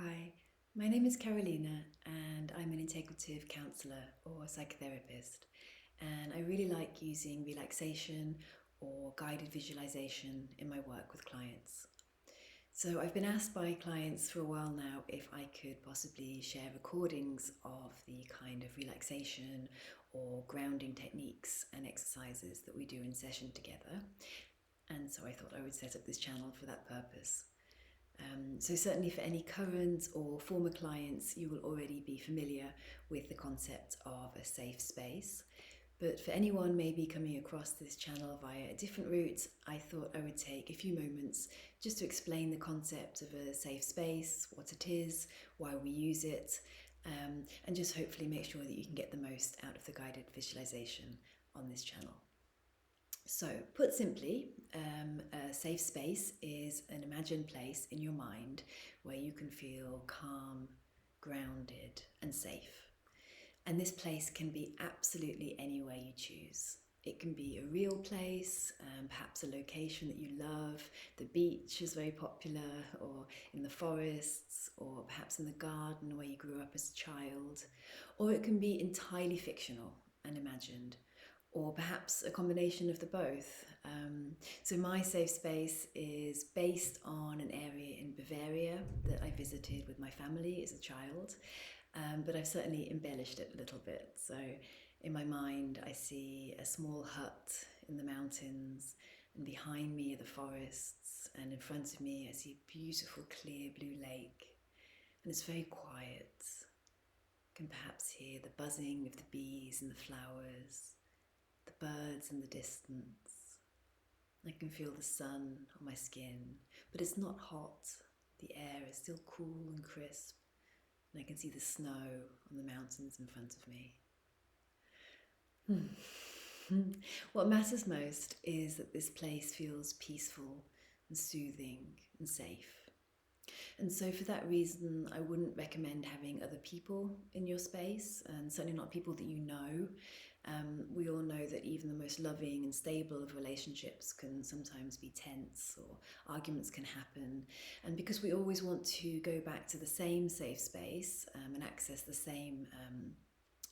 Hi, my name is Carolina and I'm an integrative counsellor or psychotherapist, and I really like using relaxation or guided visualization in my work with clients. So I've been asked by clients for a while now if I could possibly share recordings of the kind of relaxation or grounding techniques and exercises that we do in session together. And so I thought I would set up this channel for that purpose. So certainly for any current or former clients, you will already be familiar with the concept of a safe space. But for anyone maybe coming across this channel via a different route, I thought I would take a few moments just to explain the concept of a safe space, what it is, why we use it, and just hopefully make sure that you can get the most out of the guided visualization on this channel. So, put simply, a safe space is an imagined place in your mind where you can feel calm, grounded, and safe. And this place can be absolutely anywhere you choose. It can be a real place, perhaps a location that you love. The beach is very popular, or in the forests, or perhaps in the garden where you grew up as a child. Or it can be entirely fictional and imagined, or perhaps a combination of the both. So my safe space is based on an area in Bavaria that I visited with my family as a child, but I've certainly embellished it a little bit. So in my mind I see a small hut in the mountains, and behind me are the forests, and in front of me I see a beautiful clear blue lake, and it's very quiet. You can perhaps hear the buzzing of the bees and the flowers, the birds in the distance. I can feel the sun on my skin, but it's not hot. The air is still cool and crisp, and I can see the snow on the mountains in front of me. What matters most is that this place feels peaceful and soothing and safe. And so for that reason, I wouldn't recommend having other people in your space, and certainly not people that you know. We all know that even the most loving and stable of relationships can sometimes be tense, or arguments can happen. And because we always want to go back to the same safe space and access the same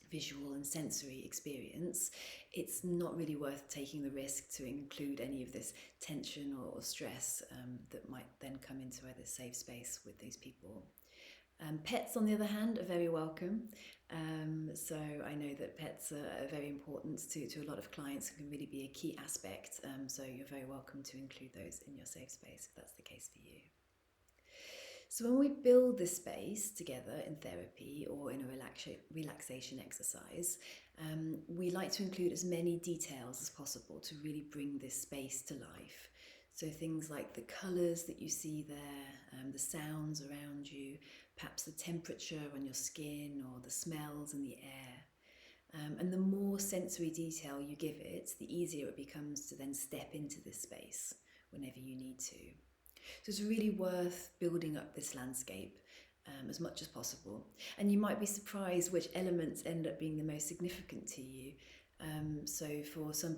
visual and sensory experience, it's not really worth taking the risk to include any of this tension or stress that might then come into either safe space with these people. Pets, on the other hand, are very welcome. So I know that pets are very important to a lot of clients and can really be a key aspect. So you're very welcome to include those in your safe space if that's the case for you. So when we build this space together in therapy or in a relaxation exercise, we like to include as many details as possible to really bring this space to life. So things like the colours that you see there, the sounds around you, perhaps the temperature on your skin or the smells in the air. And the more sensory detail you give it, the easier it becomes to then step into this space whenever you need to. So it's really worth building up this landscape as much as possible. And you might be surprised which elements end up being the most significant to you. So for some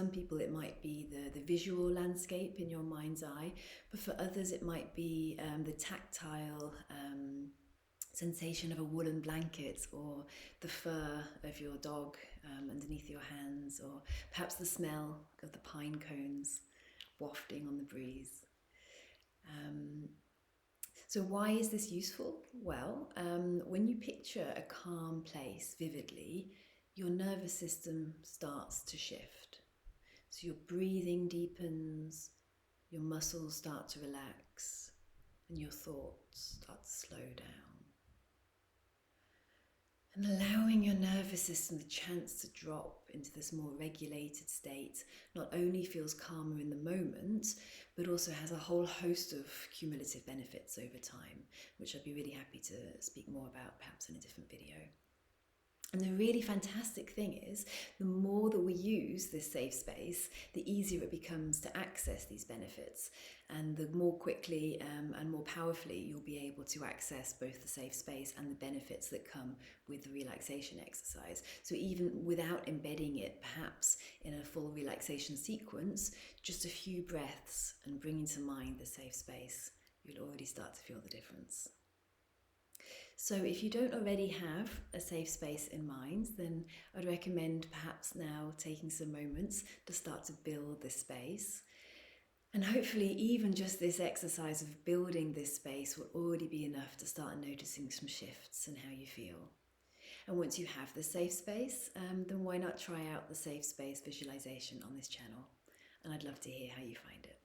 people it might be the visual landscape in your mind's eye, but for others it might be the tactile sensation of a woolen blanket, or the fur of your dog underneath your hands, or perhaps the smell of the pine cones wafting on the breeze. So why is this useful? Well, when you picture a calm place vividly, your nervous system starts to shift. So your breathing deepens, your muscles start to relax, and your thoughts start to slow down. And allowing your nervous system the chance to drop into this more regulated state not only feels calmer in the moment, but also has a whole host of cumulative benefits over time, which I'd be really happy to speak more about perhaps in a different video. And the really fantastic thing is, the more that we use this safe space, the easier it becomes to access these benefits, and the more quickly and more powerfully you'll be able to access both the safe space and the benefits that come with the relaxation exercise. So even without embedding it perhaps in a full relaxation sequence, just a few breaths and bringing to mind the safe space, you'll already start to feel the difference. So if you don't already have a safe space in mind, then I'd recommend perhaps now taking some moments to start to build this space. And hopefully even just this exercise of building this space will already be enough to start noticing some shifts in how you feel. And once you have the safe space, then why not try out the safe space visualization on this channel? And I'd love to hear how you find it.